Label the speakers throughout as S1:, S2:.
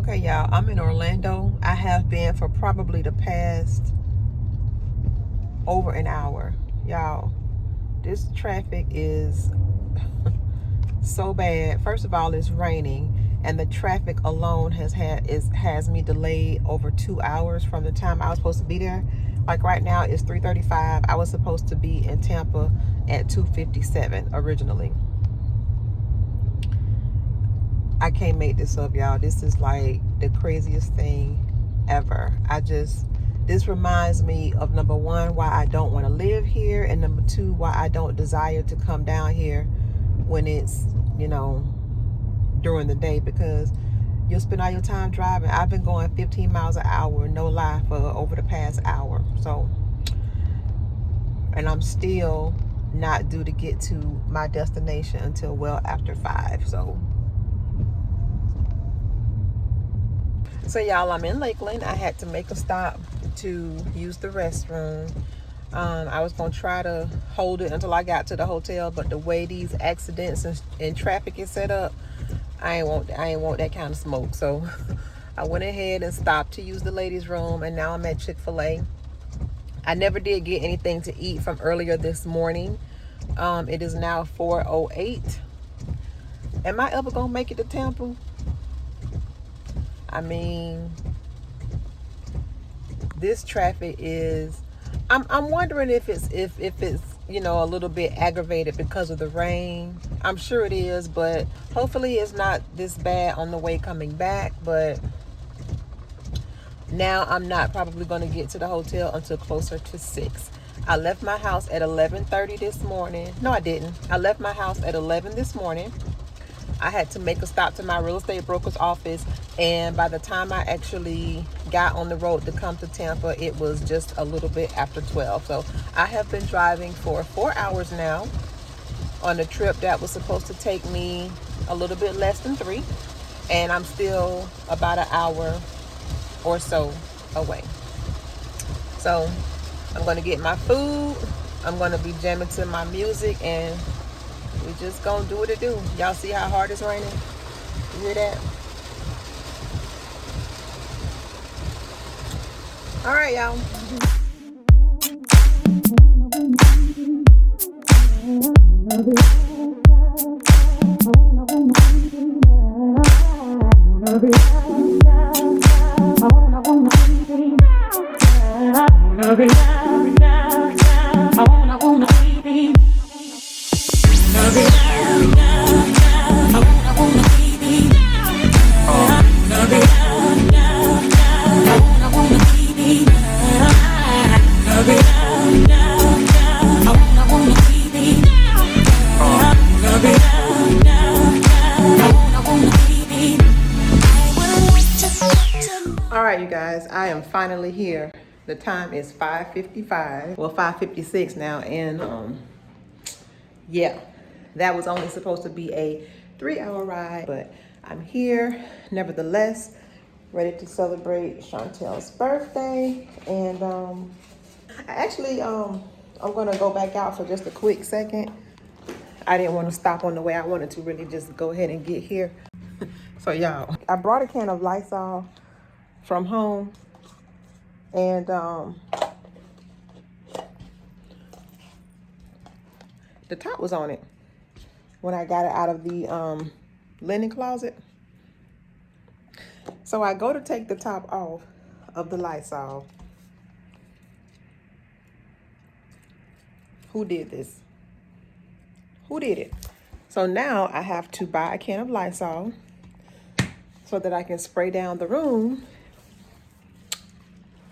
S1: Okay, y'all, I'm in Orlando. I have been for probably the past over an hour. Y'all, this traffic is so bad. First of all, it's raining, and the traffic alone has me delayed over 2 hours from the time I was supposed to be there. Like right now, it's 3:35. I was supposed to be in Tampa at 2:57 originally. I can't make this up, y'all. This is like the craziest thing ever. This reminds me of, number one, why I don't want to live here, and number two, why I don't desire to come down here when it's, during the day, because you'll spend all your time driving. I've been going 15 miles an hour, no lie, for over the past hour. So, and I'm still not due to get to my destination until well after 5. So y'all, I'm in Lakeland. I had to make a stop to use the restroom. I was gonna try to hold it until I got to the hotel, but the way these accidents and traffic is set up, I ain't want that kind of smoke. So I went ahead and stopped to use the ladies' room, and now I'm at Chick-fil-A. I never did get anything to eat from earlier this morning. It is now 4:08. Am I ever gonna make it to Tampa? I mean, this traffic is, I'm wondering if it's a little bit aggravated because of the rain. I'm sure it is, but hopefully it's not this bad on the way coming back. But now I'm not probably going to get to the hotel until closer to 6. I left my house at 11:30 this morning. No, I didn't. I left my house at 11 this morning. I had to make a stop to my real estate broker's office, and by the time I actually got on the road to come to Tampa, it was just a little bit after 12. So I have been driving for 4 hours now on a trip that was supposed to take me a little bit less than 3, and I'm still about an hour or so away. So I'm going to get my food. I'm going to be jamming to my music, and we just gonna do what it do. Y'all see how hard it's raining? You hear that? All right, y'all. All right, you guys, I am finally here. The time is 5:55. Well, 5:56 now, and yeah, that was only supposed to be a 3-hour ride, but I'm here nevertheless, ready to celebrate Schaurntel's birthday. And I'm gonna go back out for just a quick second. I didn't want to stop on the way. I wanted to really just go ahead and get here. So y'all, I brought a can of Lysol from home, and the top was on it when I got it out of the linen closet. So I go to take the top off of the Lysol. Who did this? Who did it? So now I have to buy a can of Lysol so that I can spray down the room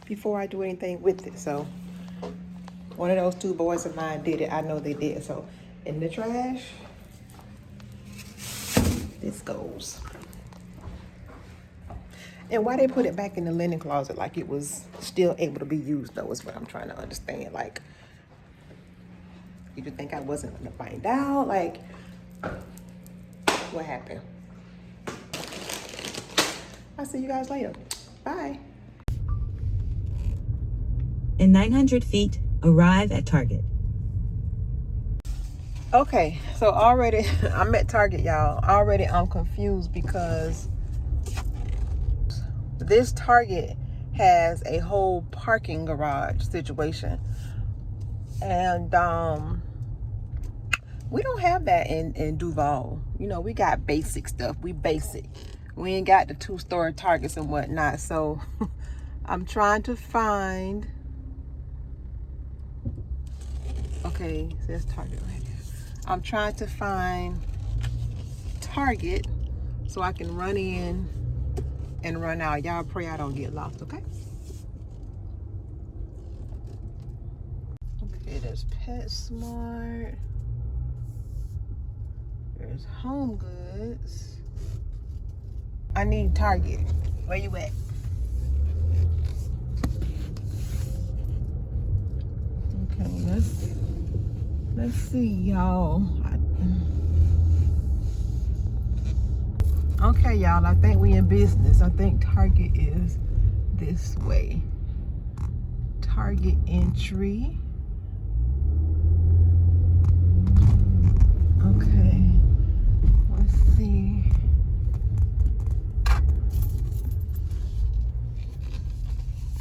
S1: before I do anything with it. So one of those 2 boys of mine did it. I know they did. So in the trash, this goes. And why they put it back in the linen closet like it was still able to be used, though, is what I'm trying to understand. Like, did you think I wasn't gonna find out? Like, what happened? I'll see you guys later. Bye.
S2: In 900 feet, arrive at Target.
S1: Okay, so already I'm at Target, y'all. Already I'm confused because This Target has a whole parking garage situation, and we don't have that in Duval. You know, we got basic stuff. We basic. We ain't got the 2-story Targets and whatnot. So I'm trying to find. Okay, it says Target right here. I'm trying to find Target so I can run in and run out. Y'all pray I don't get lost, okay? Okay, there's PetSmart. There's Home Goods. I need Target. Where you at? Okay, let's see, y'all. Okay, y'all, I think we in business. I think Target is this way. Target entry. Okay, let's see.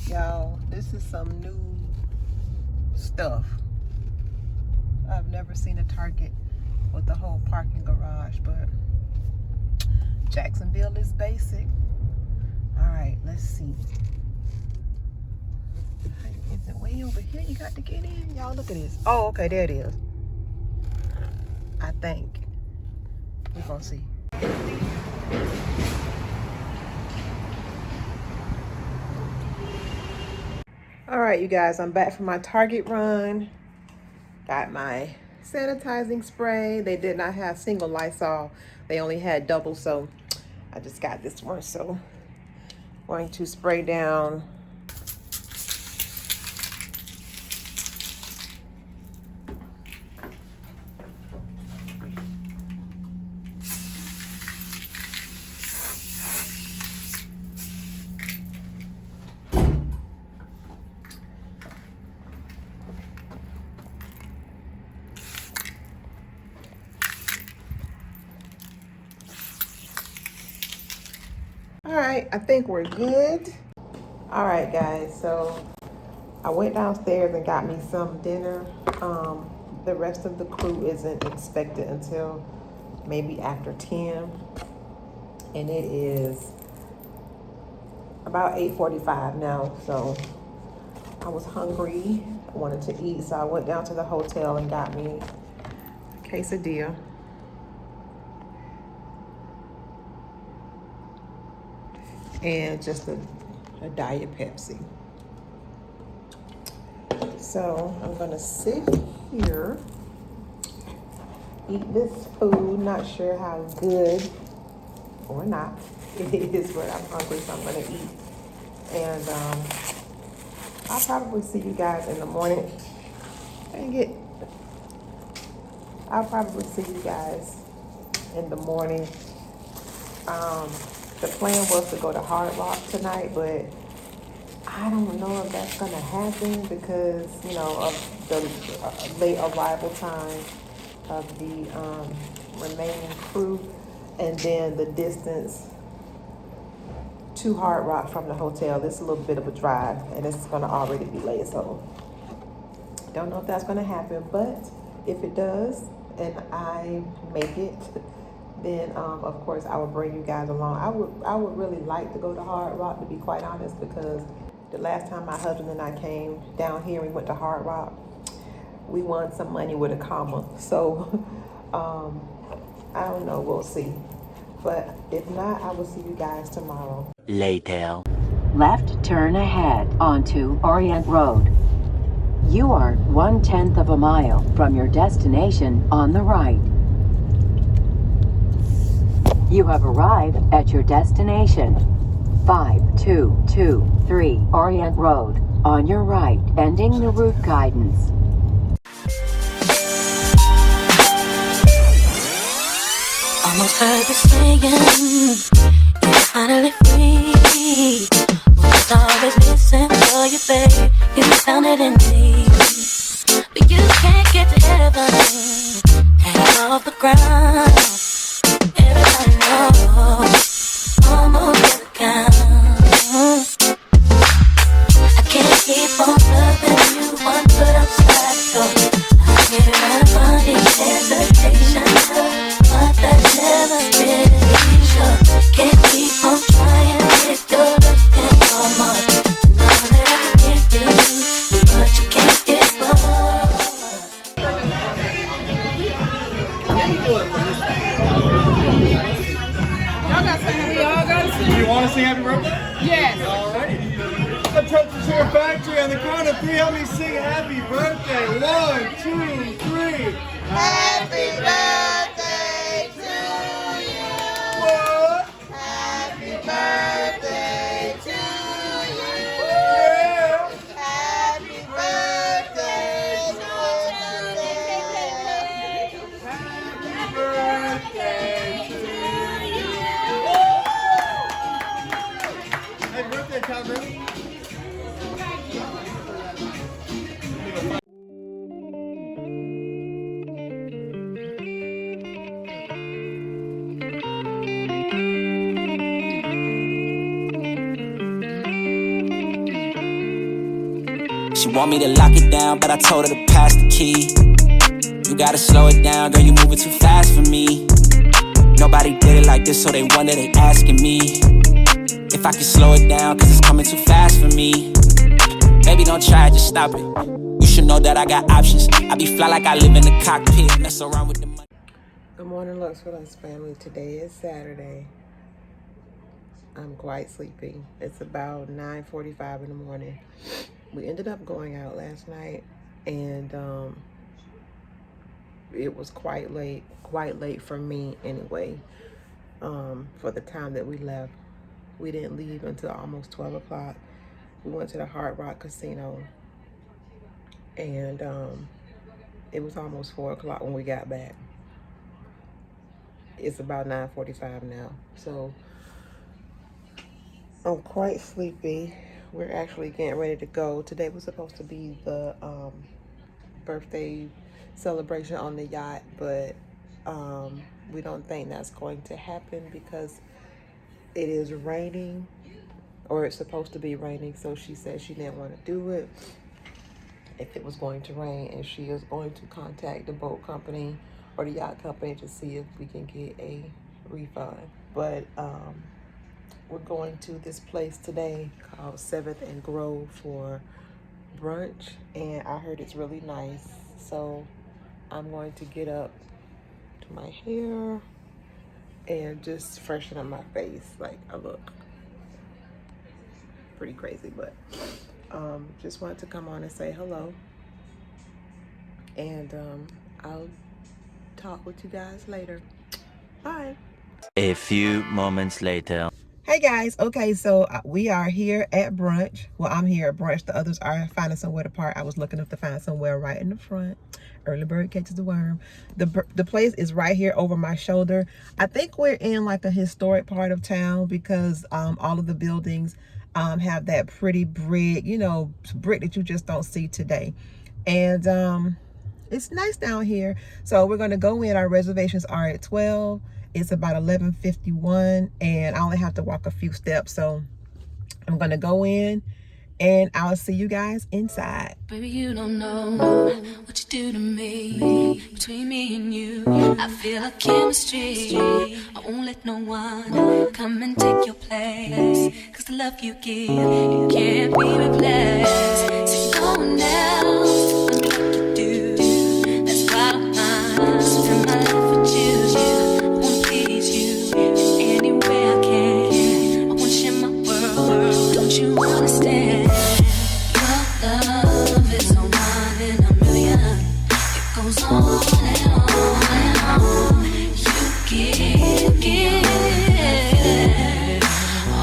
S1: Y'all, this is some new stuff. I've never seen a Target with the whole parking garage, but Jacksonville is basic. All right, let's see. Is it way over here you got to get in? Y'all, look at this. Oh, okay, there it is. I think. We're gonna see. All right, you guys, I'm back from my Target run. Got my sanitizing spray. They did not have single Lysol. They only had double, so I just got this one. So I'm going to spray down All right, I think we're good. All right, guys, so I went downstairs and got me some dinner. The rest of the crew isn't expected until maybe after 10. And it is about 8:45 now, so I was hungry. I wanted to eat, so I went down to the hotel and got me a quesadilla. And just a Diet Pepsi. So I'm gonna sit here, eat this food. Not sure how good or not it is, but I'm hungry, so I'm gonna eat. And I'll probably see you guys in the morning. I'll probably see you guys in the morning. The plan was to go to Hardrock tonight, but I don't know if that's gonna happen because, you know, of the late arrival time of the remaining crew, and then the distance to Hardrock from the hotel. It's a little bit of a drive, and it's gonna already be late, so don't know if that's gonna happen. But if it does, and I make it, then of course I will bring you guys along. I would really like to go to Hardrock, to be quite honest, because the last time my husband and I came down here, we went to Hardrock, we won some money with a comma. So I don't know, we'll see. But if not, I will see you guys tomorrow.
S3: Later.
S4: Left turn ahead onto Orient Road. You are 1/10 of a mile from your destination on the right. You have arrived at your destination. 5223 Orient Road. On your right, ending the route guidance.
S5: Almost heard the singing, you're finally free. Was always missing for you, babe. You found it in me, but you can't get to heaven. Hang off the ground. Everybody knows, almost at the count. hesitation, but that's never really sure. Can't keep on trying if you're looking for more. Know that I can give you, but you can't get more.
S1: Y'all got something. We all got to sing.
S3: You want to sing happy birthday?
S1: Yes.
S3: All right. The Church Share Factory on the count of 3. Help me sing happy birthday. 1, 2, 3.
S1: Happy birthday to you.
S3: What?
S1: Happy birthday to you.
S3: Yeah.
S1: Happy birthday to you.
S3: Happy birthday to you. Happy birthday, Tom Brady.
S6: She want me to lock it down, but I told her to pass the key. You gotta slow it down, girl, you moving too fast for me. Nobody did it like this, so they wonder, they asking me if I can slow it down, cause it's coming too fast for me. Baby, don't try it, just stop it. You should know that I got options. I be fly like I live in the cockpit, mess around with the money.
S1: Good morning, Lux with Us family. Today is Saturday. I'm quite sleepy. It's about 9:45 in the morning. We ended up going out last night, and it was quite late for me anyway, for the time that we left. We didn't leave until almost 12 o'clock. We went to the Hardrock Casino, and it was almost 4 o'clock when we got back. It's about 9:45 now, so I'm quite sleepy. We're actually getting ready to go. Today was supposed to be the birthday celebration on the yacht, but we don't think that's going to happen because it is raining, or it's supposed to be raining. So she said she didn't want to do it if it was going to rain, and she is going to contact the boat company or the yacht company to see if we can get a refund. But we're going to this place today called 7th and Grove for brunch, and I heard it's really nice. So I'm going to get up to my hair and just freshen up my face. Like, I look pretty crazy, but just wanted to come on and say hello, and I'll talk with you guys later. Bye.
S7: A few moments later.
S1: Hey guys, okay, so we are here at brunch. Well, I'm here at brunch. The others are finding somewhere to park. I was looking up to find somewhere right in the front. Early bird catches the worm. The place is right here over my shoulder. I think we're in like a historic part of town because all of the buildings have that pretty brick, you know, brick that you just don't see today. And it's nice down here. So we're gonna go in. Our reservations are at 12. It's about 11:51, and I only have to walk a few steps. So I'm gonna go in, and I'll see you guys inside.
S5: Baby, you don't know what you do to me. Between me and you, I feel a chemistry. I won't let no one come and take your place. Cause the love you give, it can't be replaced. See, no one else can do like you do. That's why I don't mind. Spend my life with you. I wanna please you in any way I can. I wanna share my world. Don't you understand? Love is a one in a million. It goes on and on and on. You give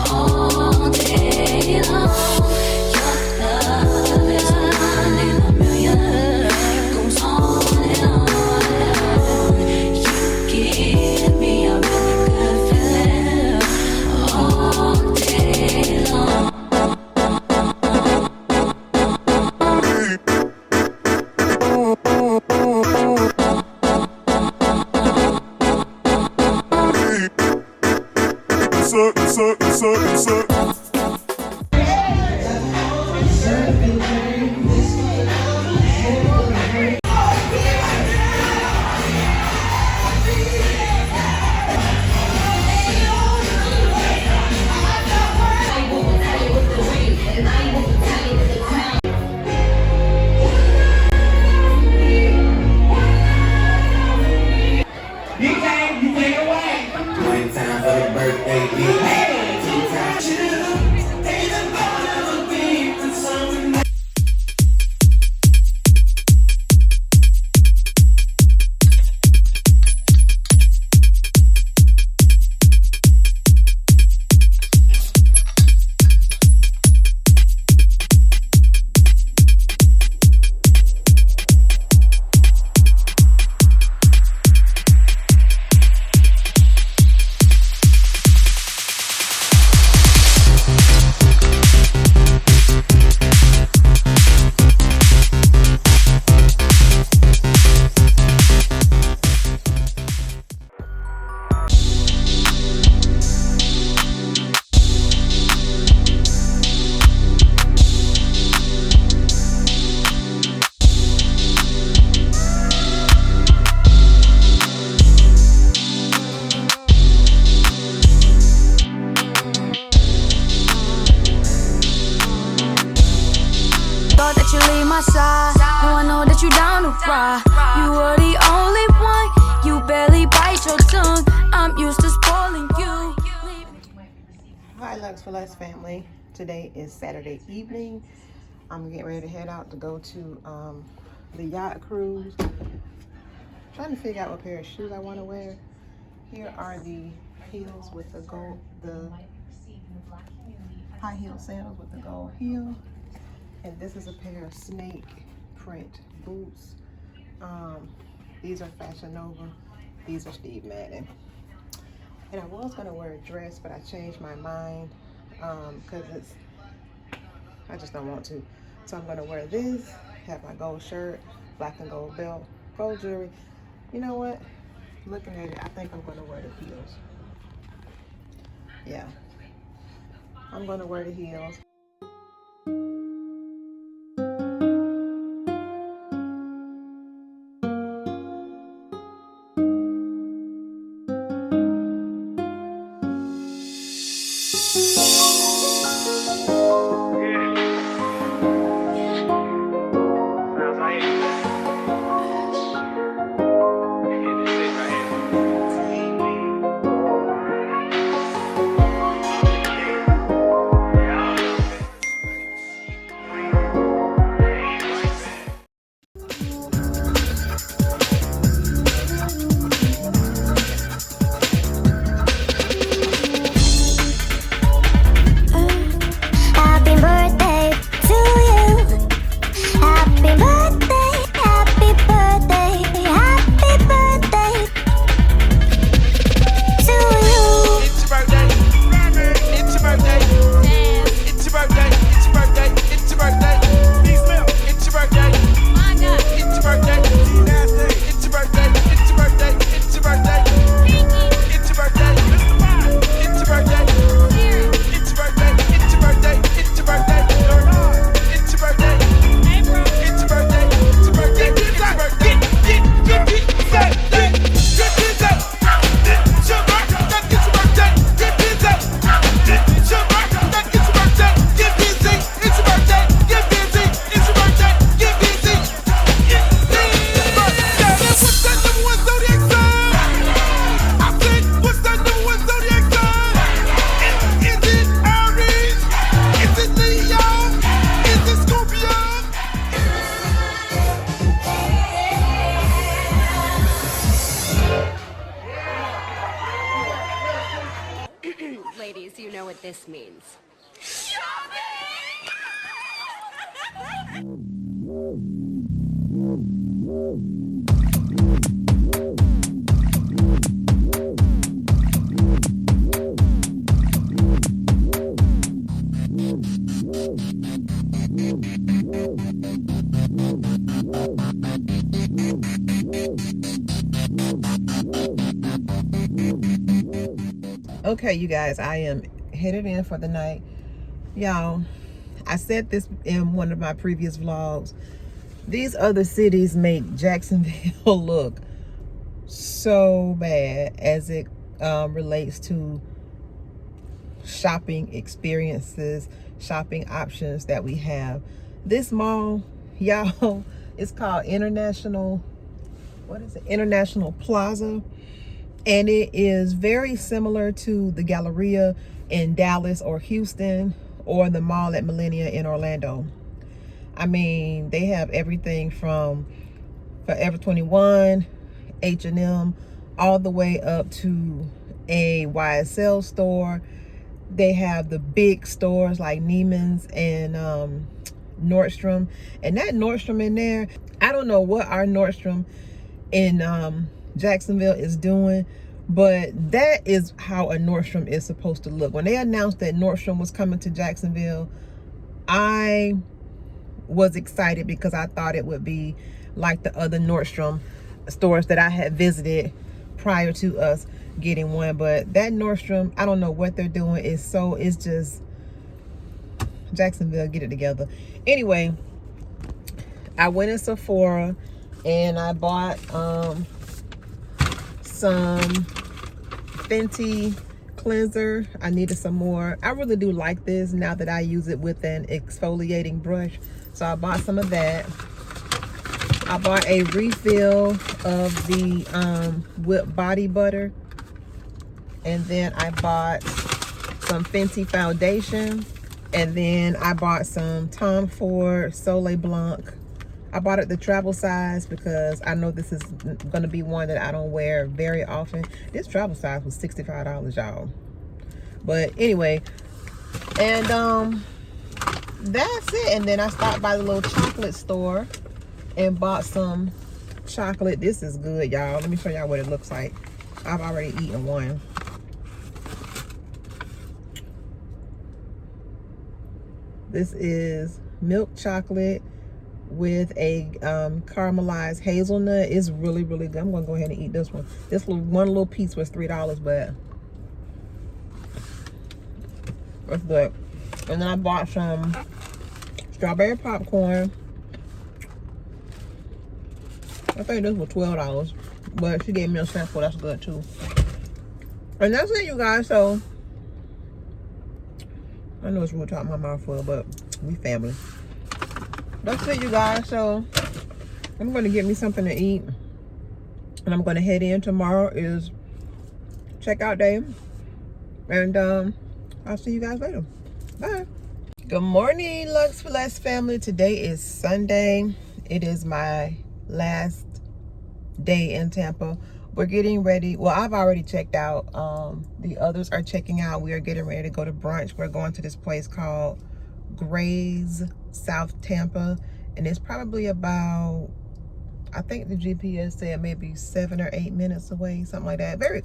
S5: all day long. Your love is a one in a million. It goes on and on and on. You give me a really good feeling all day long.
S1: for Less family. Today is Saturday evening. I'm getting ready to head out to go to the Yacht Cruise. Trying to figure out what pair of shoes I want to wear. Here are the heels with the gold, the high heel sandals with the gold heel. And this is a pair of snake print boots. These are Fashion Nova. These are Steve Madden. And I was gonna wear a dress, but I changed my mind because I just don't want to. So I'm gonna wear this, have my gold shirt, black and gold belt, gold jewelry. You know what? Looking at it, I think I'm gonna wear the heels. Yeah, I'm gonna wear the heels.
S8: Ladies, you know what this means.
S1: Okay, you guys, I am headed in for the night. Y'all, I said this in one of my previous vlogs. These other cities make Jacksonville look so bad as it relates to shopping experiences, shopping options that we have. This mall, y'all, it's called International Plaza. And it is very similar to the Galleria in Dallas or Houston, or the mall at Millennia in Orlando. I mean, they have everything from Forever 21, H&M, all the way up to a YSL store. They have the big stores like Neiman's and Nordstrom. And that Nordstrom in there, I don't know what our Nordstrom in Jacksonville is doing, but that is how a Nordstrom is supposed to look. When they announced that Nordstrom was coming to Jacksonville, I was excited because I thought it would be like the other Nordstrom stores that I had visited prior to us getting one. But that Nordstrom, I don't know what they're doing. It's just Jacksonville, get it together. Anyway, I went in Sephora and I bought some Fenty cleanser. I needed some more. I really do like this now that I use it with an exfoliating brush. So I bought some of that. I bought a refill of the whipped body butter. And then I bought some Fenty foundation, and then I bought some Tom Ford Soleil Blanc. I bought it the travel size because I know this is going to be one that I don't wear very often. This travel size was $65, y'all. But anyway, and that's it. And then I stopped by the little chocolate store and bought some chocolate. This is good, y'all. Let me show y'all what it looks like. I've already eaten one. This is milk chocolate with a caramelized hazelnut. It's really, really good. I'm gonna go ahead and eat this one. This one little piece was $3, but it's good. And then I bought some strawberry popcorn. I think this was $12, but she gave me a sample. That's good too. And that's it, you guys. So I know it's real talk my mouth full, but we family. That's it, you guys. So I'm going to get me something to eat, and I'm going to head in. Tomorrow is checkout day, and I'll see you guys later. Bye. Good morning, Lux for Less family. Today is Sunday. It is my last day in Tampa. We're getting ready. Well, I've already checked out. The others are checking out. We are getting ready to go to brunch. We're going to this place called Gray's, South Tampa, and it's probably about, I think the GPS said maybe 7 or 8 minutes away, something like that. Very,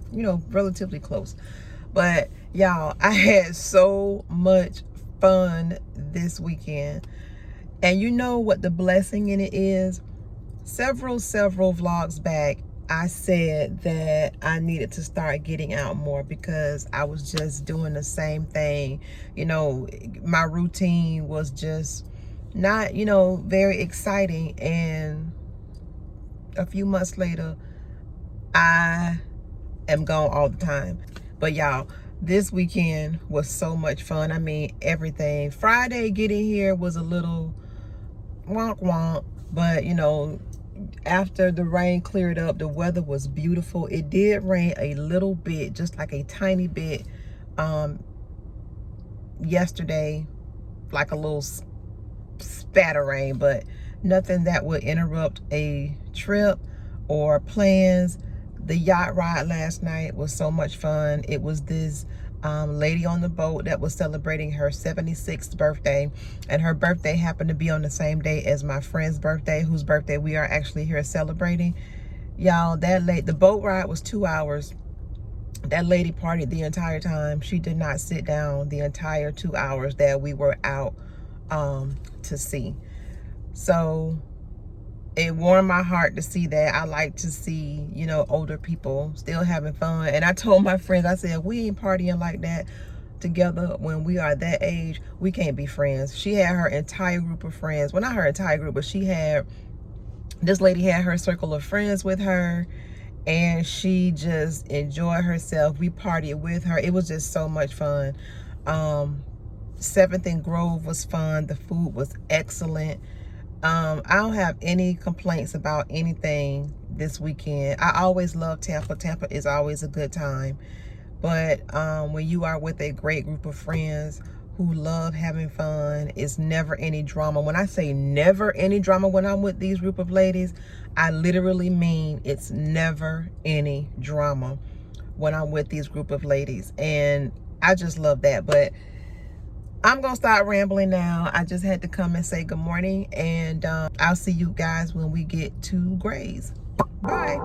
S1: relatively close. But y'all, I had so much fun this weekend, and you know what the blessing in it is? Several vlogs back, I said that I needed to start getting out more because I was just doing the same thing. My routine was just not, very exciting. And a few months later, I am gone all the time. But y'all, this weekend was so much fun. I mean, everything. Friday getting here was a little wonk wonk, but after the rain cleared up, the weather was beautiful. It did rain a little bit, just like a tiny bit yesterday, like a little spatter rain, but nothing that would interrupt a trip or plans. The yacht ride last night was so much fun. It was this lady on the boat that was celebrating her 76th birthday, and her birthday happened to be on the same day as my friend's birthday, whose birthday we are actually here celebrating. Y'all, the boat ride was 2 hours. That lady partied the entire time. She did not sit down the entire 2 hours that we were out to sea. So it warmed my heart to see that. I like to see, older people still having fun. And I told my friends, I said, we ain't partying like that together when we are that age. We can't be friends. She had her entire group of friends. Well, not her entire group, but this lady had her circle of friends with her, and she just enjoyed herself. We partied with her. It was just so much fun. 7th and Grove was fun. The food was excellent. I don't have any complaints about anything this weekend. I always love Tampa. Tampa is always a good time. But when you are with a great group of friends who love having fun, it's never any drama. When I say never any drama when I'm with these group of ladies, I literally mean it's never any drama when I'm with these group of ladies. And I just love that. But I'm gonna start rambling now. I just had to come and say good morning, and I'll see you guys when we get to Gray's. Bye.